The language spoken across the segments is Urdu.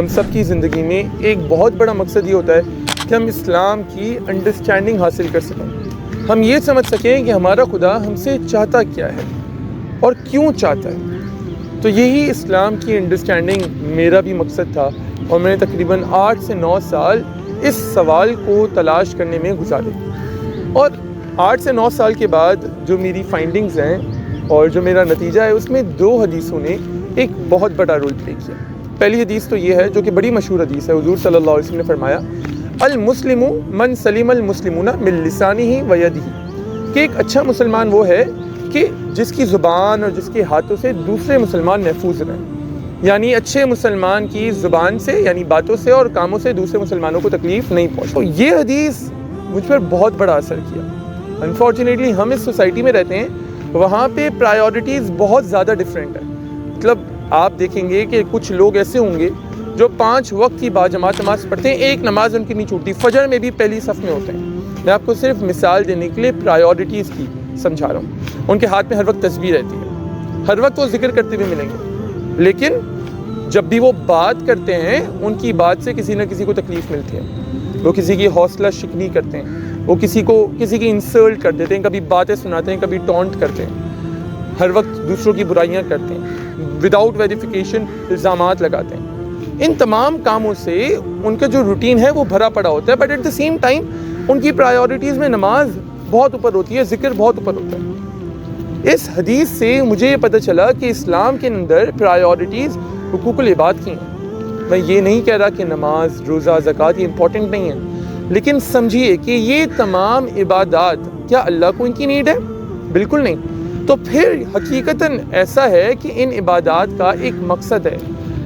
ہم سب کی زندگی میں ایک بہت بڑا مقصد یہ ہوتا ہے کہ ہم اسلام کی انڈرسٹینڈنگ حاصل کر سکیں، ہم یہ سمجھ سکیں کہ ہمارا خدا ہم سے چاہتا کیا ہے اور کیوں چاہتا ہے۔ تو یہی اسلام کی انڈرسٹینڈنگ میرا بھی مقصد تھا، اور میں نے تقریباً 8 سے 9 سال اس سوال کو تلاش کرنے میں گزارے، اور 8 سے 9 سال کے بعد جو میری فائنڈنگز ہیں اور جو میرا نتیجہ ہے، اس میں 2 حدیثوں نے ایک بہت بڑا رول پلے کیا۔ پہلی حدیث تو یہ ہے جو کہ بڑی مشہور حدیث ہے، حضور صلی اللہ علیہ وسلم نے فرمایا المسلم من سلم المسلمون من لسانہ و یدہ، کہ ایک اچھا مسلمان وہ ہے کہ جس کی زبان اور جس کے ہاتھوں سے دوسرے مسلمان محفوظ رہیں، یعنی اچھے مسلمان کی زبان سے یعنی باتوں سے اور کاموں سے دوسرے مسلمانوں کو تکلیف نہیں پہنچے۔ تو یہ حدیث مجھ پر بہت بڑا اثر کیا۔ انفارچونیٹلی ہم اس سوسائٹی میں رہتے ہیں، وہاں پہ پرائیورٹیز بہت زیادہ ڈفرینٹ ہے۔ مطلب آپ دیکھیں گے کہ کچھ لوگ ایسے ہوں گے جو 5 وقت کی باجماعت نماز پڑھتے ہیں، ایک نماز ان کی نہیں چھوٹتی، فجر میں بھی پہلی صف میں ہوتے ہیں۔ میں آپ کو صرف مثال دینے کے لیے پرائیورٹیز کی سمجھا رہا ہوں۔ ان کے ہاتھ میں ہر وقت تسبیح رہتی ہے، ہر وقت وہ ذکر کرتے ہوئے ملیں گے، لیکن جب بھی وہ بات کرتے ہیں ان کی بات سے کسی نہ کسی کو تکلیف ملتی ہے، وہ کسی کی حوصلہ شکنی کرتے ہیں، وہ کسی کی انسلٹ کر دیتے ہیں، کبھی باتیں سناتے ہیں، کبھی ٹونٹ کرتے ہیں، ہر وقت دوسروں کی برائیاں کرتے ہیں، وداؤٹ ویریفیکیشن الزامات لگاتے ہیں۔ ان تمام کاموں سے ان کا جو روٹین ہے وہ بھرا پڑا ہوتا ہے، but at the same time ان کی پرائیورٹیز میں نماز بہت اوپر ہوتی ہے، ذکر بہت اوپر ہوتا ہے۔ اس حدیث سے مجھے یہ پتہ چلا کہ اسلام کے اندر پرائیورٹیز حقوق العباد کی ہیں۔ میں یہ نہیں کہہ رہا کہ نماز، روزہ، زکوٰۃ یہ امپورٹنٹ نہیں ہیں، لیکن سمجھیے کہ یہ تمام عبادات کیا اللہ کو ان کی نیڈ ہے؟ بالکل نہیں۔ تو پھر حقیقتاً ایسا ہے کہ ان عبادات کا ایک مقصد ہے۔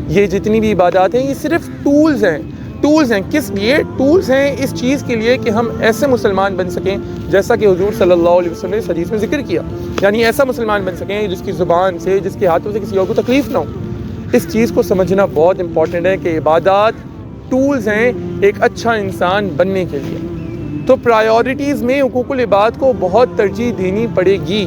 یہ جتنی بھی عبادات ہیں یہ صرف ٹولز ہیں۔ ٹولز ہیں کس لیے؟ ٹولز ہیں اس چیز کے لیے کہ ہم ایسے مسلمان بن سکیں جیسا کہ حضور صلی اللہ علیہ وسلم نے اس حدیث میں ذکر کیا، یعنی ایسا مسلمان بن سکیں جس کی زبان سے، جس کے ہاتھوں سے کسی اور کو تکلیف نہ ہو۔ اس چیز کو سمجھنا بہت امپورٹنٹ ہے کہ عبادات ٹولز ہیں ایک اچھا انسان بننے کے لیے۔ تو پرائیورٹیز میں حقوق العباد کو بہت ترجیح دینی پڑے گی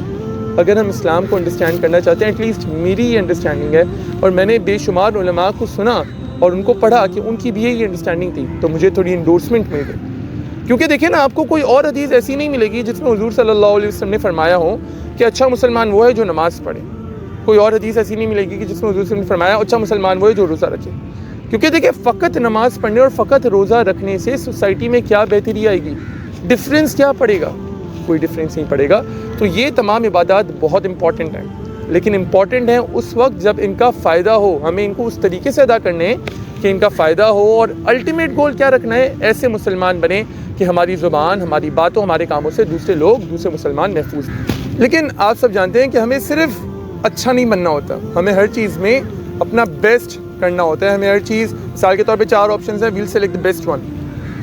اگر ہم اسلام کو انڈرسٹینڈ کرنا چاہتے ہیں۔ ایٹ لیسٹ میری یہ انڈرسٹینڈنگ ہے، اور میں نے بے شمار علماء کو سنا اور ان کو پڑھا کہ ان کی بھی یہی انڈرسٹینڈنگ تھی، تو مجھے تھوڑی انڈورسمنٹ مل گئی۔ کیونکہ دیکھیں نا، آپ کو کوئی اور حدیث ایسی نہیں ملے گی جس میں حضور صلی اللہ علیہ وسلم نے فرمایا ہو کہ اچھا مسلمان وہ ہے جو نماز پڑھے۔ کوئی اور حدیث ایسی نہیں ملے گی کہ جس میں حضور صلی اللہ علیہ وسلم نے فرمایا اچھا مسلمان وہ ہے جو روزہ رکھے۔ کیونکہ دیکھیں، فقط نماز پڑھنے اور فقط روزہ رکھنے سے سوسائٹی میں کیا بہتری آئے گی؟ ڈفرینس کیا پڑے گا؟ کوئی ڈفرینس نہیں پڑے گا۔ تو یہ تمام عبادات بہت امپورٹنٹ ہیں، لیکن امپورٹنٹ ہیں اس وقت جب ان کا فائدہ ہو۔ ہمیں ان کو اس طریقے سے ادا کرنے ہیں کہ ان کا فائدہ ہو، اور الٹیمیٹ گول کیا رکھنا ہے؟ ایسے مسلمان بنیں کہ ہماری زبان، ہماری باتوں، ہمارے کاموں سے دوسرے مسلمان محفوظ ہیں۔ لیکن آپ سب جانتے ہیں کہ ہمیں صرف اچھا نہیں بننا ہوتا، ہمیں ہر چیز میں اپنا بیسٹ کرنا ہوتا ہے۔ ہمیں ہر چیز، مثال کے طور پہ 4 آپشنز ہیں، well select the best one.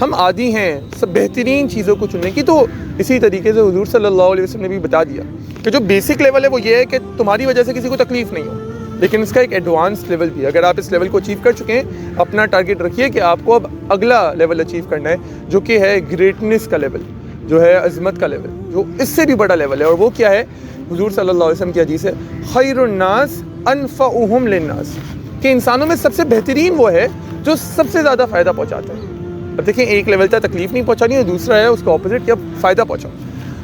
ہم عادی ہیں سب بہترین چیزوں کو چننے کی، تو اسی طریقے سے حضور صلی اللہ علیہ وسلم نے بھی بتا دیا کہ جو بیسک لیول ہے وہ یہ ہے کہ تمہاری وجہ سے کسی کو تکلیف نہیں ہو، لیکن اس کا ایک ایڈوانس لیول بھی ہے۔ اگر آپ اس لیول کو اچیو کر چکے ہیں، اپنا ٹارگیٹ رکھیے کہ آپ کو اب اگلا لیول اچیو کرنا ہے، جو کہ ہے گریٹنس کا لیول، جو ہے عظمت کا لیول، جو اس سے بھی بڑا لیول ہے۔ اور وہ کیا ہے؟ حضور صلی اللہ علیہ وسلم کی حدیث ہے خیر الناس انفعهم للناس، کہ انسانوں میں سب سے بہترین وہ ہے جو سب سے زیادہ فائدہ پہنچاتا ہے۔ اب دیکھیں، ایک لیول تک تکلیف نہیں پہنچانی، اور دوسرا ہے اس کا اپوزٹ کہ اب فائدہ پہنچاؤ۔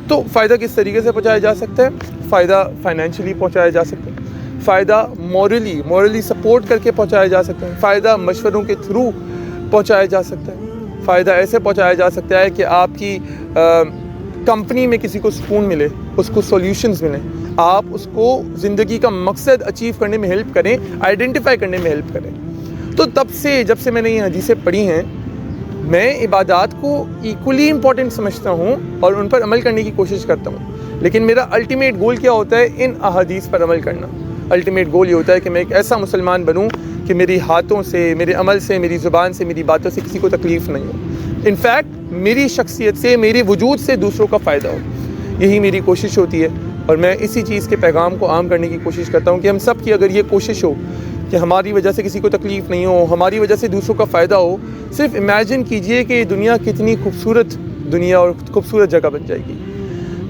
تو فائدہ کس طریقے سے پہنچایا جا سکتا ہے؟ فائدہ فائنینشلی پہنچایا جا سکتا ہے، فائدہ مورلی سپورٹ کر کے پہنچایا جا سکتا ہے، فائدہ مشوروں کے تھرو پہنچایا جا سکتا ہے، فائدہ ایسے پہنچایا جا سکتا ہے کہ آپ کی کمپنی میں کسی کو سکون ملے، اس کو سولوشنز ملیں، آپ اس کو زندگی کا مقصد اچیو کرنے میں ہیلپ کریں، آئیڈینٹیفائی کرنے میں ہیلپ کریں۔ تو جب سے میں نے یہ حدیثیں پڑھی ہیں، میں عبادات کو ایکولی امپورٹنٹ سمجھتا ہوں اور ان پر عمل کرنے کی کوشش کرتا ہوں، لیکن میرا الٹیمیٹ گول کیا ہوتا ہے؟ ان احادیث پر عمل کرنا۔ الٹیمیٹ گول یہ ہوتا ہے کہ میں ایک ایسا مسلمان بنوں کہ میری ہاتھوں سے، میرے عمل سے، میری زبان سے، میری باتوں سے کسی کو تکلیف نہیں ہو، انفیکٹ میری شخصیت سے، میرے وجود سے دوسروں کا فائدہ ہو۔ یہی میری کوشش ہوتی ہے، اور میں اسی چیز کے پیغام کو عام کرنے کی کوشش کرتا ہوں کہ ہم سب کی اگر یہ کوشش ہو کہ ہماری وجہ سے کسی کو تکلیف نہیں ہو، ہماری وجہ سے دوسروں کا فائدہ ہو، صرف امیجن کیجئے کہ دنیا کتنی خوبصورت دنیا اور خوبصورت جگہ بن جائے گی۔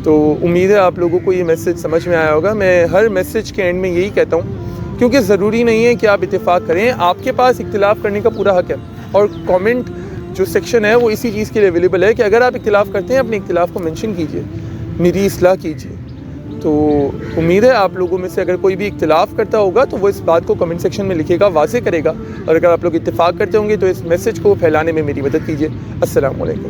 تو امید ہے آپ لوگوں کو یہ میسج سمجھ میں آیا ہوگا۔ میں ہر میسج کے اینڈ میں یہی کہتا ہوں کیونکہ ضروری نہیں ہے کہ آپ اتفاق کریں، آپ کے پاس اختلاف کرنے کا پورا حق ہے، اور کامنٹ جو سیکشن ہے وہ اسی چیز کے لیے اویلیبل ہے کہ اگر آپ اختلاف کرتے ہیں اپنے اختلاف کو منشن کیجئے، میری اصلاح کیجئے۔ تو امید ہے آپ لوگوں میں سے اگر کوئی بھی اختلاف کرتا ہوگا تو وہ اس بات کو کمنٹ سیکشن میں لکھے گا، واضح کرے گا، اور اگر آپ لوگ اتفاق کرتے ہوں گے تو اس میسج کو پھیلانے میں میری مدد کیجیے۔ السلام علیکم۔